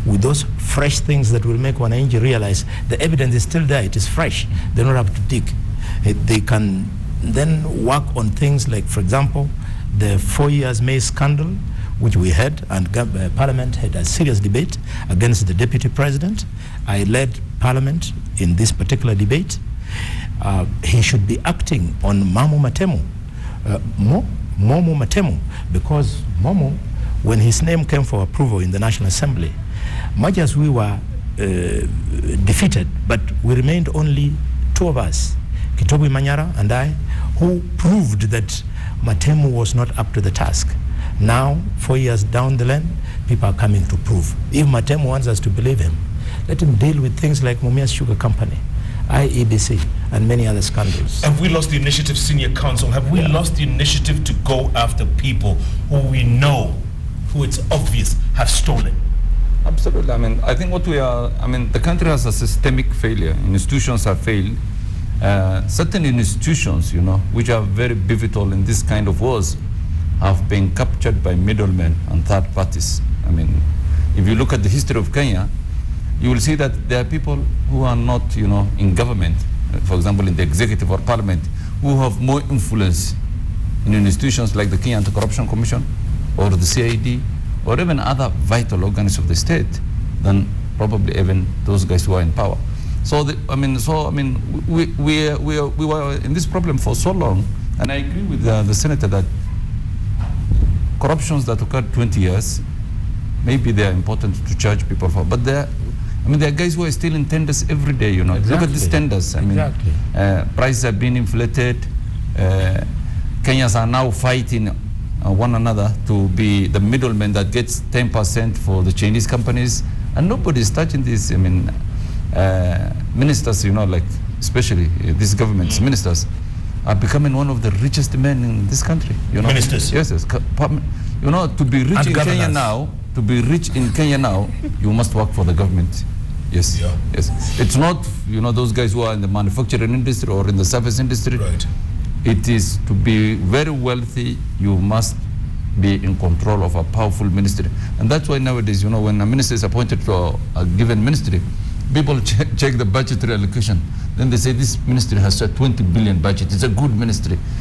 with those fresh things that will make wananchi realize the evidence is still there, it is fresh. They don't have to dig. They can then work on things like, for example, the 4 years maize scandal, which we had, and Parliament had a serious debate against the Deputy President. I led Parliament in this particular debate. He should be acting on Mumo Matemu, Mumo Matemu, because Mumo, when his name came for approval in the National Assembly, much as we were defeated, but we remained only two of us, Kitobu Manyara and I, who proved that Matemu was not up to the task. Now, 4 years down the line, people are coming to prove. If Matemu wants us to believe him, let him deal with things like Mumias Sugar Company, IEBC, and many other scandals. Have we lost the initiative, Senior Counsel? Have we lost the initiative to go after people who we know, who it's obvious have stolen? Absolutely. I think the country has a systemic failure. Institutions have failed. Certain institutions, which are very pivotal in this kind of wars, have been captured by middlemen and third parties. If you look at the history of Kenya, you will see that there are people who are not, in government, for example, in the executive or parliament, who have more influence in institutions like the Kenya Anti-Corruption Commission or the CID or even other vital organs of the state than probably even those guys who are in power. So, we were in this problem for so long, and I agree with the senator that corruptions that occurred 20 years, maybe they are important to charge people for, but there are guys who are still in tenders every day, Exactly. Look at these tenders. Prices have been inflated. Kenyans are now fighting one another to be the middleman that gets 10% for the Chinese companies, and nobody is touching this. Ministers, like especially this government's ministers, are becoming one of the richest men in this country. Ministers. Yes. To be rich in Kenya now, you must work for the government. Yes. Yeah. Yes. It's not those guys who are in the manufacturing industry or in the service industry. Right. It is to be very wealthy. You must be in control of a powerful ministry, and that's why nowadays, when a minister is appointed to a given ministry, people check the budgetary allocation. Then they say this ministry has a 20 billion budget. It's a good ministry.